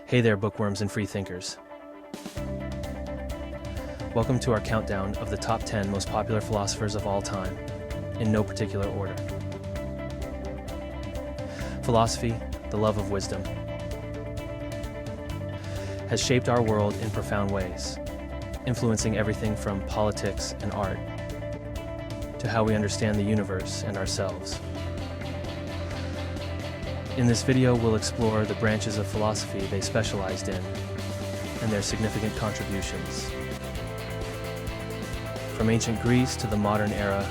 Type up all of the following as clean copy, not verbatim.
Hey there, bookworms and free thinkers. Welcome to our countdown of the top 10 most popular philosophers of all time, in no particular order. Philosophy, the love of wisdom, has shaped our world in profound ways, influencing everything from politics and art to how we understand the universe and ourselves. In this video, we'll explore the branches of philosophy they specialized in and their significant contributions. From ancient Greece to the modern era,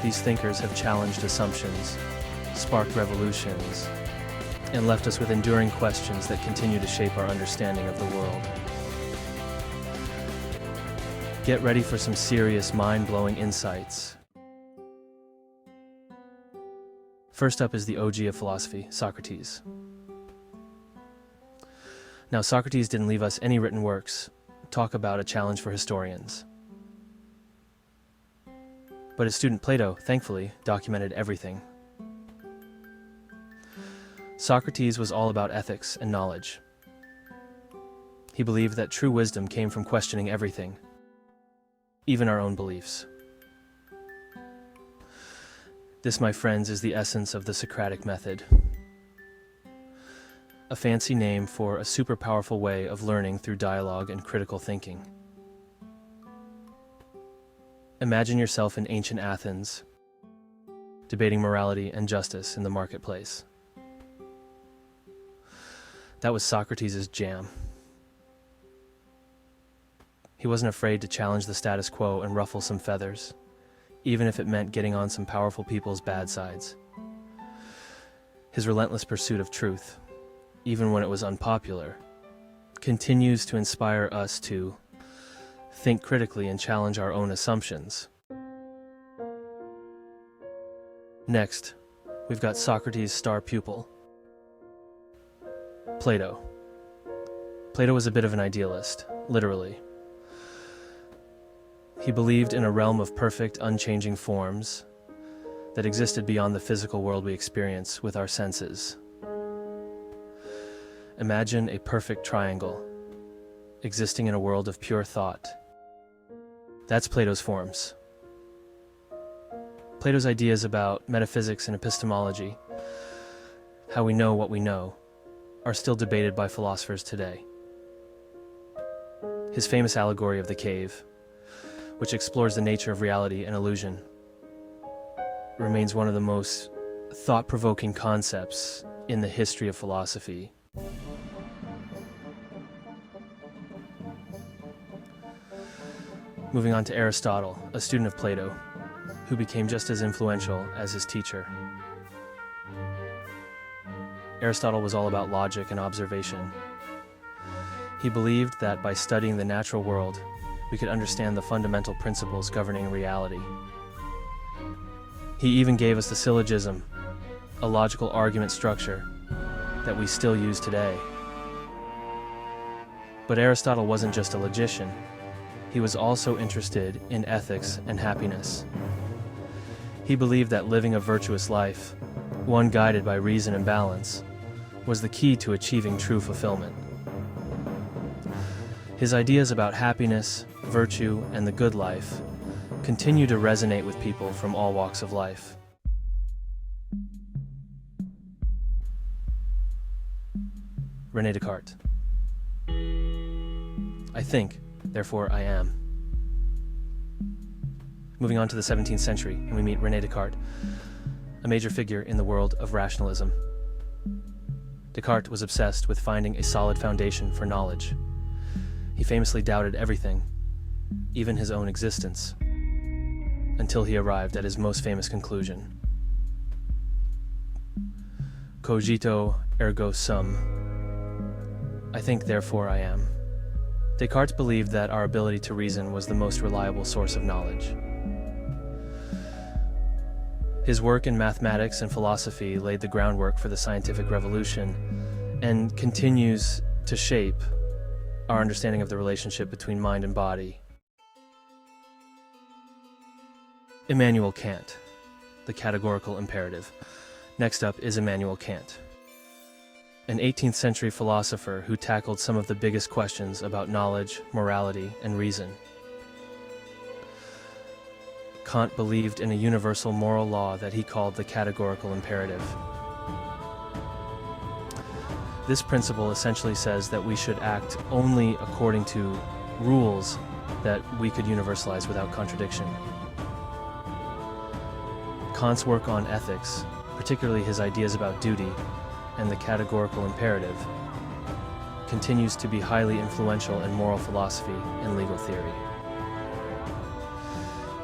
these thinkers have challenged assumptions, sparked revolutions, and left us with enduring questions that continue to shape our understanding of the world. Get ready for some serious, mind-blowing insights. First up is the OG of philosophy, Socrates. Now, Socrates didn't leave us any written works. Talk about a challenge for historians. But his student Plato, thankfully, documented everything. Socrates was all about ethics and knowledge. He believed that true wisdom came from questioning everything, even our own beliefs. This, my friends, is the essence of the Socratic method. A fancy name for a super powerful way of learning through dialogue and critical thinking. Imagine yourself in ancient Athens, debating morality and justice in the marketplace. That was Socrates' jam. He wasn't afraid to challenge the status quo and ruffle some feathers, even if it meant getting on some powerful people's bad sides. His relentless pursuit of truth, even when it was unpopular, continues to inspire us to think critically and challenge our own assumptions. Next, we've got Socrates' star pupil, Plato. Plato was a bit of an idealist, literally. He believed in a realm of perfect, unchanging forms that existed beyond the physical world we experience with our senses. Imagine a perfect triangle existing in a world of pure thought. That's Plato's forms. Plato's ideas about metaphysics and epistemology, how we know what we know, are still debated by philosophers today. His famous allegory of the cave, which explores the nature of reality and illusion, remains one of the most thought-provoking concepts in the history of philosophy. Moving on to Aristotle, a student of Plato, who became just as influential as his teacher. Aristotle was all about logic and observation. He believed that by studying the natural world, we could understand the fundamental principles governing reality. He even gave us the syllogism, a logical argument structure that we still use today. But Aristotle wasn't just a logician. He was also interested in ethics and happiness. He believed that living a virtuous life, one guided by reason and balance, was the key to achieving true fulfillment. His ideas about happiness, virtue, and the good life continue to resonate with people from all walks of life. René Descartes. I think, therefore I am. Moving on to the 17th century, and we meet René Descartes, a major figure in the world of rationalism. Descartes was obsessed with finding a solid foundation for knowledge. He famously doubted everything, even his own existence, until he arrived at his most famous conclusion. Cogito ergo sum. I think, therefore I am. Descartes believed that our ability to reason was the most reliable source of knowledge. His work in mathematics and philosophy laid the groundwork for the scientific revolution and continues to shape our understanding of the relationship between mind and body. Immanuel Kant, the Categorical Imperative. Next up is Immanuel Kant. an 18th century philosopher who tackled some of the biggest questions about knowledge, morality, and reason. Kant believed in a universal moral law that he called the Categorical Imperative. This principle essentially says that we should act only according to rules that we could universalize without contradiction. Kant's work on ethics, particularly his ideas about duty and the categorical imperative, continues to be highly influential in moral philosophy and legal theory.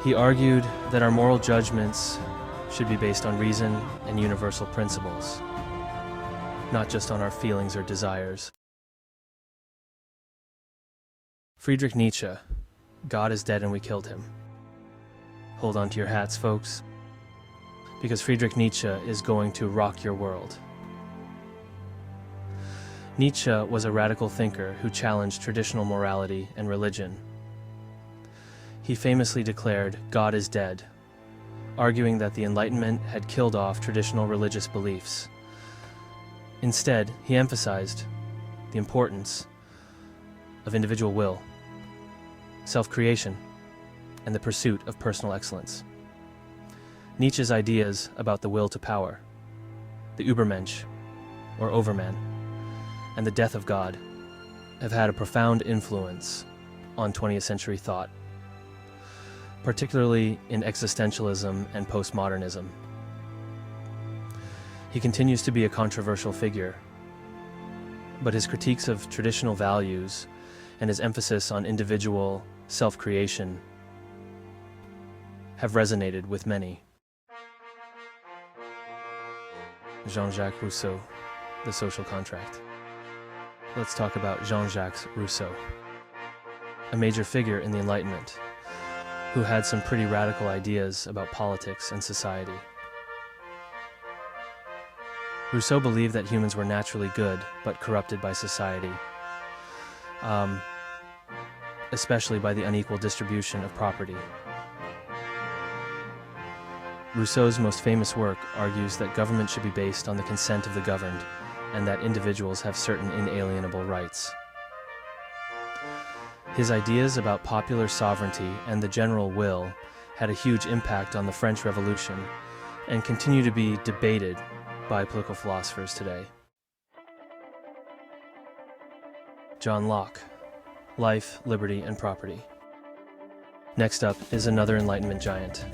He argued that our moral judgments should be based on reason and universal principles, not just on our feelings or desires. Friedrich Nietzsche, God is dead and we killed him. Hold on to your hats, folks, because Friedrich Nietzsche is going to rock your world. Nietzsche was a radical thinker who challenged traditional morality and religion. He famously declared, "God is dead," arguing that the Enlightenment had killed off traditional religious beliefs. Instead, he emphasized the importance of individual will, self-creation, and the pursuit of personal excellence. Nietzsche's ideas about the will to power, the Übermensch, or Overman, and the death of God have had a profound influence on 20th century thought, particularly in existentialism and postmodernism. He continues to be a controversial figure, but his critiques of traditional values and his emphasis on individual self-creation have resonated with many. Jean-Jacques Rousseau, The Social Contract. Let's talk about Jean-Jacques Rousseau, a major figure in the Enlightenment, who had some pretty radical ideas about politics and society. Rousseau believed that humans were naturally good, but corrupted by society, especially by the unequal distribution of property. Rousseau's most famous work argues that government should be based on the consent of the governed, and that individuals have certain inalienable rights. His ideas about popular sovereignty and the general will had a huge impact on the French Revolution and continue to be debated by political philosophers today. John Locke, Life, Liberty, and Property. Next up is another Enlightenment giant,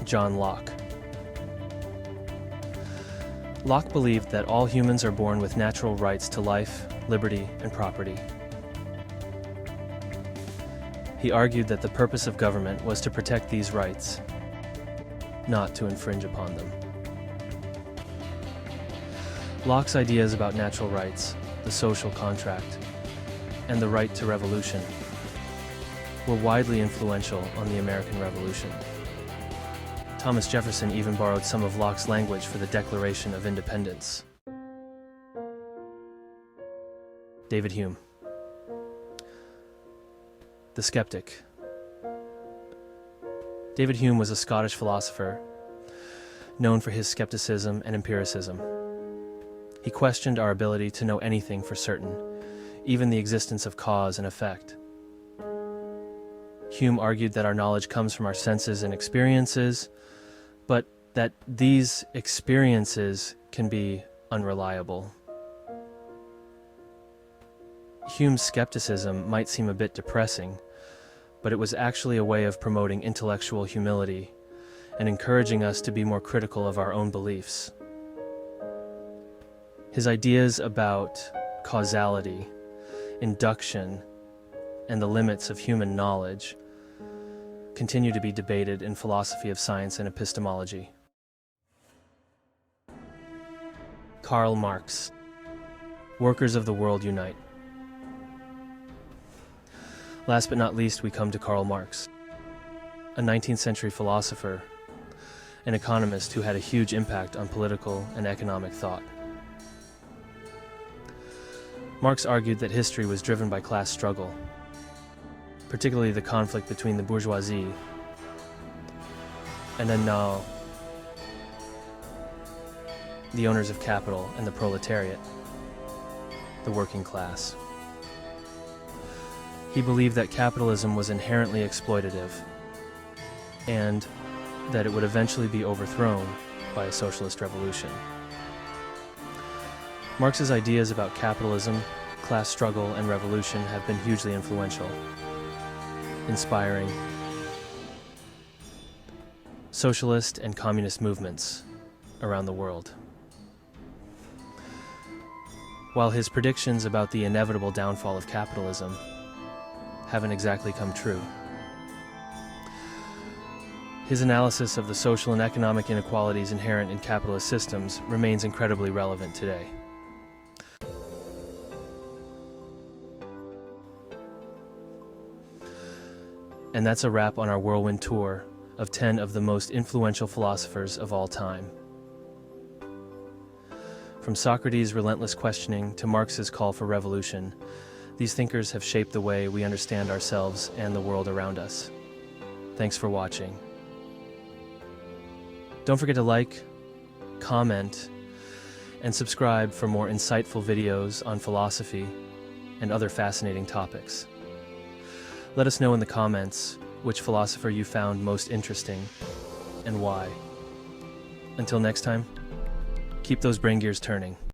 John Locke. Locke believed that all humans are born with natural rights to life, liberty, and property. He argued that the purpose of government was to protect these rights, not to infringe upon them. Locke's ideas about natural rights, the social contract, and the right to revolution were widely influential on the American Revolution. Thomas Jefferson even borrowed some of Locke's language for the Declaration of Independence. David Hume, the Skeptic. David Hume was a Scottish philosopher known for his skepticism and empiricism. He questioned our ability to know anything for certain, even the existence of cause and effect. Hume argued that our knowledge comes from our senses and experiences, but that these experiences can be unreliable. Hume's skepticism might seem a bit depressing, but it was actually a way of promoting intellectual humility and encouraging us to be more critical of our own beliefs. His ideas about causality, induction, and the limits of human knowledge continue to be debated in philosophy of science and epistemology. Karl Marx, Workers of the World Unite. Last but not least, we come to Karl Marx, a 19th century philosopher, an economist who had a huge impact on political and economic thought. Marx argued that history was driven by class struggle, particularly the conflict between the bourgeoisie and the owners of capital and the proletariat, the working class. He believed that capitalism was inherently exploitative and that it would eventually be overthrown by a socialist revolution. Marx's ideas about capitalism, class struggle, and revolution have been hugely influential, inspiring socialist and communist movements around the world. While his predictions about the inevitable downfall of capitalism haven't exactly come true, his analysis of the social and economic inequalities inherent in capitalist systems remains incredibly relevant today. And that's a wrap on our whirlwind tour of 10 of the most influential philosophers of all time. From Socrates' relentless questioning to Marx's call for revolution, these thinkers have shaped the way we understand ourselves and the world around us. Thanks for watching. Don't forget to like, comment, and subscribe for more insightful videos on philosophy and other fascinating topics. Let us know in the comments which philosopher you found most interesting and why. Until next time, keep those brain gears turning.